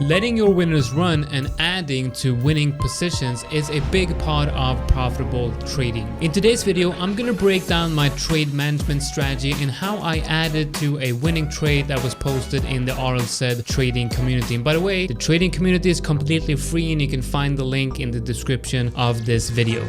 Letting your winners run and adding to winning positions is a big part of profitable trading. In today's video, I'm going to break down my trade management strategy and how I added to a winning trade that was posted in the RLZ trading community. And by the way, the trading community is completely free and you can find the link in the description of this video.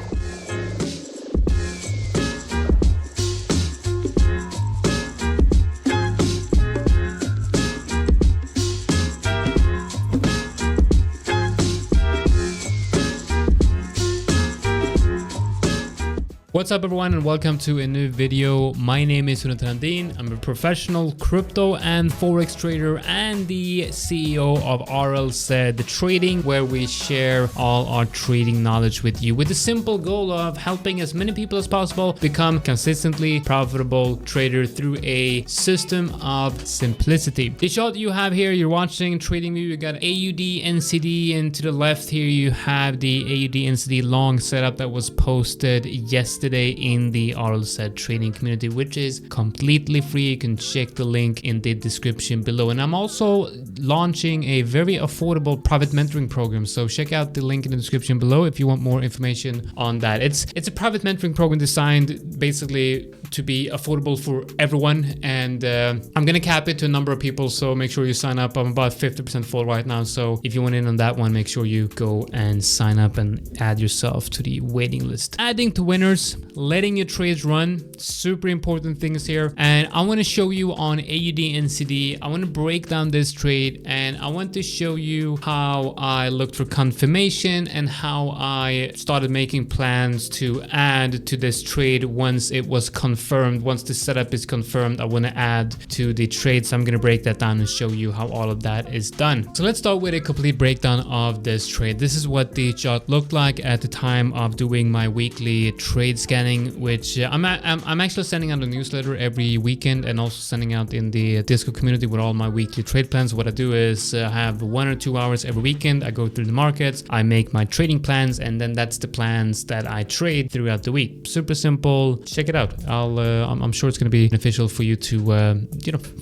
What's up everyone and welcome to a new video. My name is Randin. I'm a professional crypto and forex trader and the CEO of RLZ Trading, where we share all our trading knowledge with you with the simple goal of helping as many people as possible become consistently profitable trader through a system of simplicity. The chart you have here, you're watching TradingView, you got AUD NCD, and to the left here you have the AUD NCD long setup that was posted yesterday in the RLZ trading community, which is completely free. You can check the link in the description below. And I'm also launching a very affordable private mentoring program, so check out the link in the description below if you want more information on that. It's a private mentoring program designed basically to be affordable for everyone, and I'm gonna cap it to a number of people, so make sure you sign up. I'm about 50% full right now, so if you want in on that one, make sure you go and sign up and add yourself to the waiting list. Adding to winners, letting your trades run, super important things here. And I want to show you on AUD NCD. I want to break down this trade and I want to show you how I looked for confirmation and how I started making plans to add to this trade once it was confirmed. Once the setup is confirmed, I want to add to the trade. So I'm going to break that down and show you how all of that is done. So let's start with a complete breakdown of this trade. This is what the chart looked like at the time of doing my weekly trade scanning, which I'm actually sending out a newsletter every weekend and also sending out in the Discord community with all my weekly trade plans. What I do is have 1 or 2 hours every weekend. I go through the markets, I make my trading plans, and then that's the plans that I trade throughout the week. Super simple. Check it out. I'm sure it's going to be beneficial for you to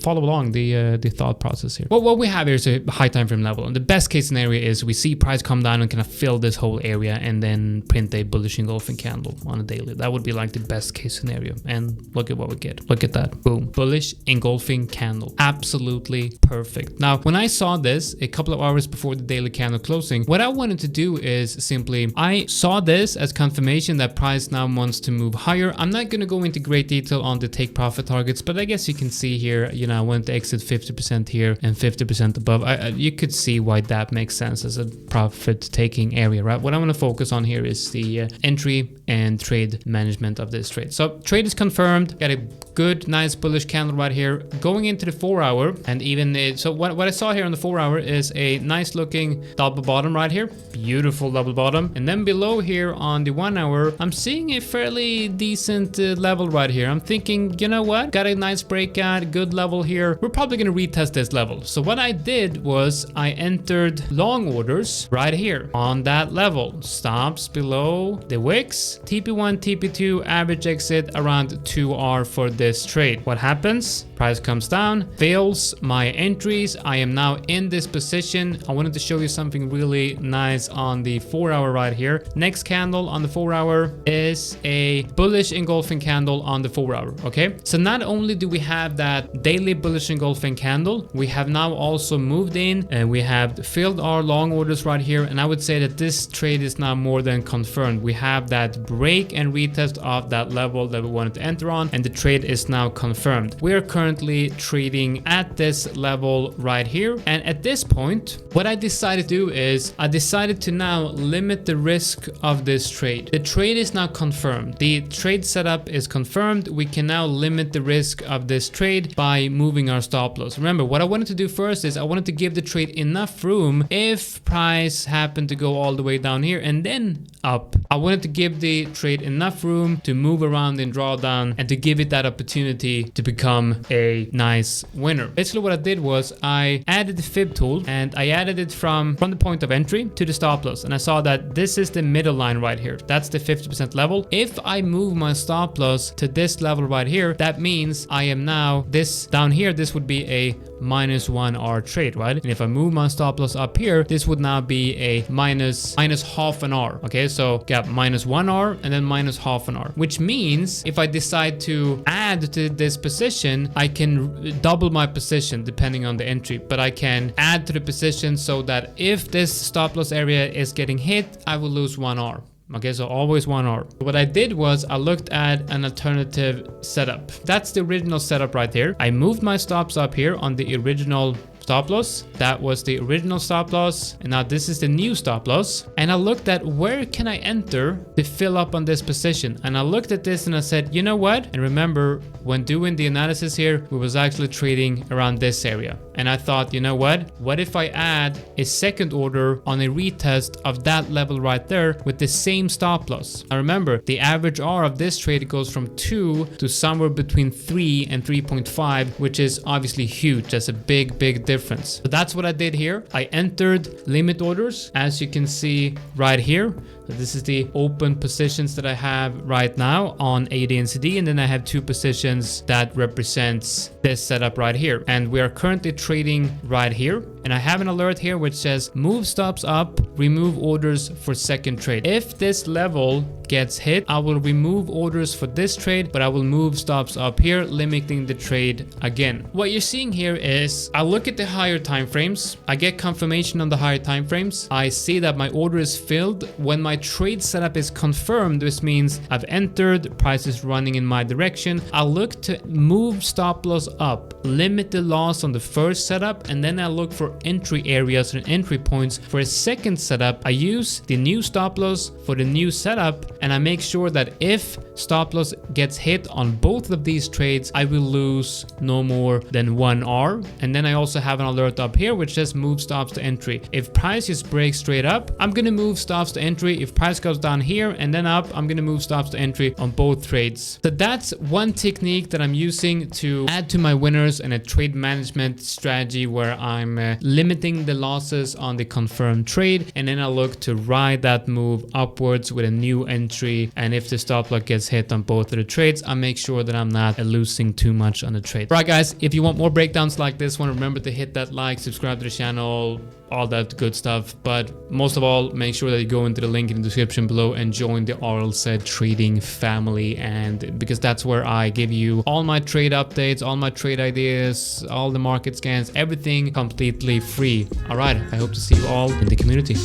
follow along the thought process here. Well, what we have here is a high time frame level, and the best case scenario is we see price come down and kind of fill this whole area and then print a bullish engulfing candle on a daily. That would be like the best case scenario, and look at what we get. Look at that. Boom. Bullish engulfing candle. Absolutely perfect. Now, when I saw this a couple of hours before the daily candle closing, what I wanted to do is simply, I saw this as confirmation that price now wants to move higher. I'm not going to go into great detail on the take profit targets, but I guess you can see here, I want to exit 50% here and 50% above. You could see why that makes sense as a profit taking area, right? What I want to focus on here is the entry and trade management of this trade. So trade is confirmed, got a good nice bullish candle right here going into the 4 hour, and even so what I saw here on the 4 hour is a nice looking double bottom right here, beautiful double bottom, and then below here on the 1 hour I'm seeing a fairly decent level right here. I'm thinking, you know what, got a nice breakout, good level here, we're probably going to retest this level. So what I did was I entered long orders right here on that level, stops below the wicks, TP1 TP2, average exit around 2R for this trade. What happens? Price comes down, fails my entries. I am now in this position. I wanted to show you something really nice on the 4 hour right here. Next candle on the 4 hour is a bullish engulfing candle on the 4 hour. Okay, so not only do we have that daily bullish engulfing candle, we have now also moved in and we have filled our long orders right here, and I would say that this trade is now more than confirmed. We have that break and retest of that level that we wanted to enter on, and the trade is now confirmed. We are currently trading at this level right here, and at this point what I decided to do is I decided to now limit the risk of this trade. The trade is now confirmed, the trade setup is confirmed. We can now limit the risk of this trade by moving our stop loss. Remember, what I wanted to do first is I wanted to give the trade enough room if price happened to go all the way down here and then up. I wanted to give the trade enough room to move around in drawdown and to give it that opportunity to become a nice winner. Basically what I did was I added the fib tool and I added it from the point of entry to the stop loss, and I saw that this is the middle line right here. That's the 50% level. If I move my stop loss to this level right here, that means I am now this down here. This would be a -1R trade, right? And if I move my stop loss up here, this would now be a minus half an R. Okay, so got -1R and then -half an R, which means if I decide to add to this position, I can double my position depending on the entry, but I can add to the position so that if this stop loss area is getting hit, I will lose 1R. Okay, so always 1R. What I did was I looked at an alternative setup. That's the original setup right there. I moved my stops up here on the original stop loss. That was the original stop loss, and now this is the new stop loss. And I looked at where can I enter to fill up on this position, and I looked at this and I said, you know what? And remember, when doing the analysis here, we was actually trading around this area, and I thought, you know what if I add a second order on a retest of that level right there with the same stop loss? Now remember, the average R of this trade goes from 2 to somewhere between 3 and 3.5, which is obviously huge. That's a big difference. So that's what I did here. I entered limit orders, as you can see right here. So this is the open positions that I have right now on AD and CD, and then I have 2 positions that represents this setup right here. And we are currently trading right here. And I have an alert here which says move stops up, remove orders for second trade. If this level gets hit, I will remove orders for this trade, but I will move stops up here, limiting the trade again. What you're seeing here is I look at the higher time frames. I get confirmation on the higher time frames. I see that my order is filled. When my trade setup is confirmed, this means I've entered, price is running in my direction. I look to move stop loss up, limit the loss on the first setup, and then I look for entry areas and entry points for a second setup. I use the new stop loss for the new setup, and I make sure that if stop loss gets hit on both of these trades, I will lose no more than 1R. And then I also have an alert up here which says move stops to entry. If price just breaks straight up, I'm gonna move stops to entry. If price goes down here and then up, I'm gonna move stops to entry on both trades. So that's one technique that I'm using to add to my winners and a trade management strategy where I'm limiting the losses on the confirmed trade, and then I look to ride that move upwards with a new entry. And if the stop loss gets hit on both of the trades, I make sure that I'm not losing too much on the trade. All right, guys, if you want more breakdowns like this one, remember to hit that like, subscribe to the channel, all that good stuff. But most of all, make sure that you go into the link in the description below and join the RLZ trading family, and because that's where I give you all my trade updates, all my trade ideas, all the market scans, everything completely free. All right, I hope to see you all in the community.